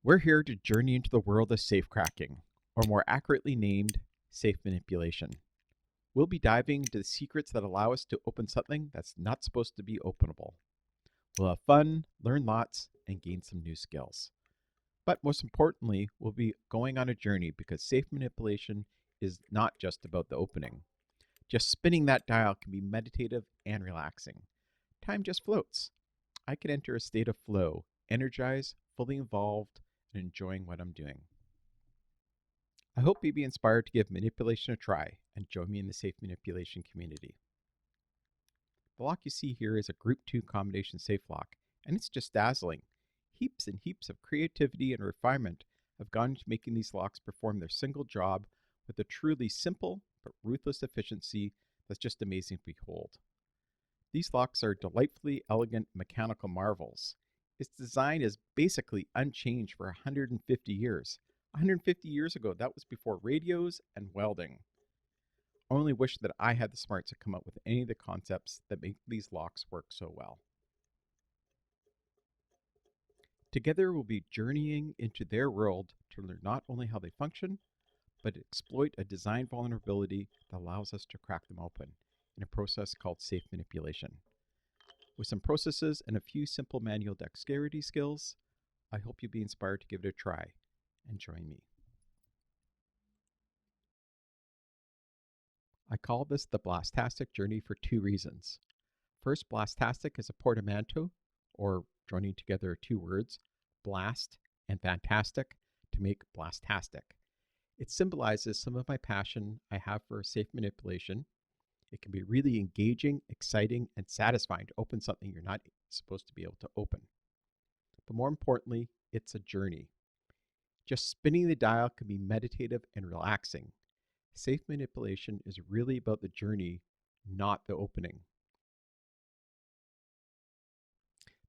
We're here to journey into the world of safe cracking, or more accurately named, safe manipulation. We'll be diving into the secrets that allow us to open something that's not supposed to be openable. We'll have fun, learn lots, and gain some new skills. But most importantly, we'll be going on a journey because safe manipulation is not just about the opening. Just spinning that dial can be meditative and relaxing. Time just floats. I can enter a state of flow, energized, fully involved, and enjoying what I'm doing. I hope you'll be inspired to give manipulation a try and join me in the safe manipulation community. The lock you see here is a Group 2 combination safe lock, and it's just dazzling. Heaps and heaps of creativity and refinement have gone into making these locks perform their single job with a truly simple but ruthless efficiency that's just amazing to behold. These locks are delightfully elegant mechanical marvels. Its design is basically unchanged for 150 years. 150 years ago, that was before radios and welding. I only wish that I had the smarts to come up with any of the concepts that make these locks work so well. Together, we'll be journeying into their world to learn not only how they function, but exploit a design vulnerability that allows us to crack them open in a process called safe manipulation. With some processes and a few simple manual dexterity skills, I hope you'll be inspired to give it a try and join me. I call this the Blastastic Journey for two reasons. First, Blastastic is a portmanteau, or joining together two words, blast and fantastic, to make Blastastic. It symbolizes some of my passion I have for safe manipulation. It can be really engaging, exciting, and satisfying to open something you're not supposed to be able to open. But more importantly, it's a journey. Just spinning the dial can be meditative and relaxing. Safe manipulation is really about the journey, not the opening.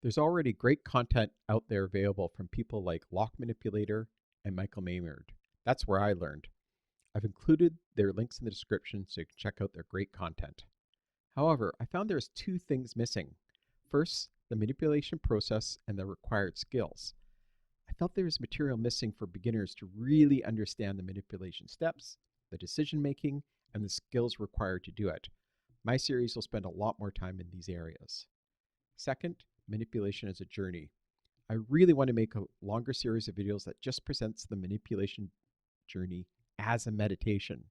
There's already great content out there available from people like Lock Manipulator and Michael Maynard. That's where I learned. I've included their links in the description so you can check out their great content. However, I found there's two things missing. First, the manipulation process and the required skills. I felt there was material missing for beginners to really understand the manipulation steps, the decision making, and the skills required to do it. My series will spend a lot more time in these areas. Second, manipulation as a journey. I really want to make a longer series of videos that just presents the manipulation journey as a meditation.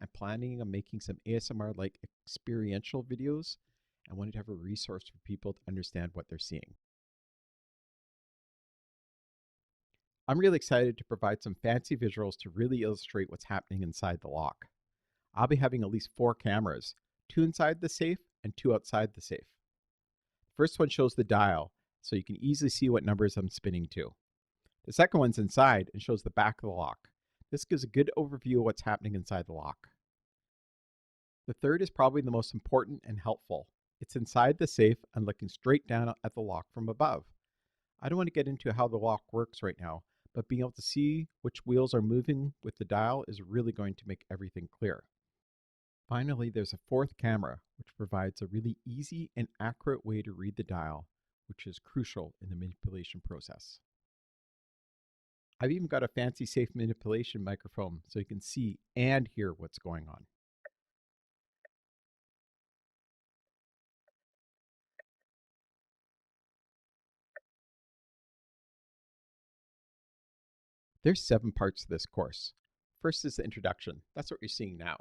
I'm planning on making some ASMR-like experiential videos. I wanted to have a resource for people to understand what they're seeing. I'm really excited to provide some fancy visuals to really illustrate what's happening inside the lock. I'll be having at least 4 cameras, 2 inside the safe and 2 outside the safe. The first one shows the dial, so you can easily see what numbers I'm spinning to. The second one's inside and shows the back of the lock. This gives a good overview of what's happening inside the lock. The third is probably the most important and helpful. It's inside the safe and looking straight down at the lock from above. I don't want to get into how the lock works right now, but being able to see which wheels are moving with the dial is really going to make everything clear. Finally, there's a fourth camera, which provides a really easy and accurate way to read the dial, which is crucial in the manipulation process. I've even got a fancy safe manipulation microphone so you can see and hear what's going on. There's 7 parts to this course. First is the introduction. That's what you're seeing now.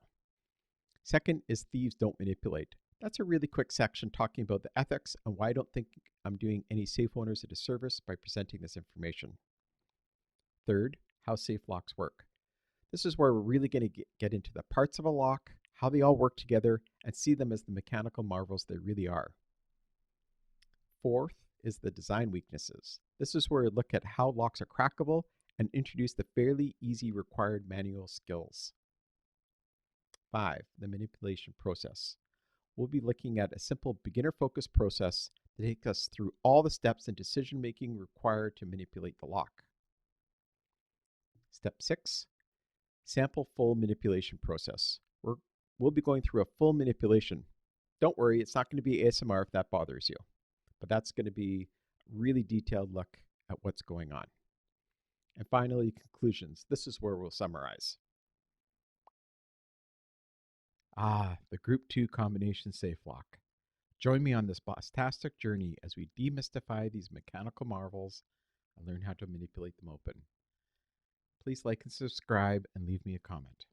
Second is Thieves Don't Manipulate. That's a really quick section talking about the ethics and why I don't think I'm doing any safe owners a disservice by presenting this information. Third, how safe locks work. This is where we're really going to get into the parts of a lock, how they all work together, and see them as the mechanical marvels they really are. Fourth is the design weaknesses. This is where we look at how locks are crackable and introduce the fairly easy required manual skills. 5, the manipulation process. We'll be looking at a simple beginner-focused process that takes us through all the steps and decision-making required to manipulate the lock. Step 6, sample full manipulation process. We'll be going through a full manipulation. Don't worry, it's not going to be ASMR if that bothers you, but that's going to be a really detailed look at what's going on. And finally, conclusions. This is where we'll summarize. The Group 2 combination safe lock. Join me on this Blastastic journey as we demystify these mechanical marvels and learn how to manipulate them open. Please like and subscribe and leave me a comment.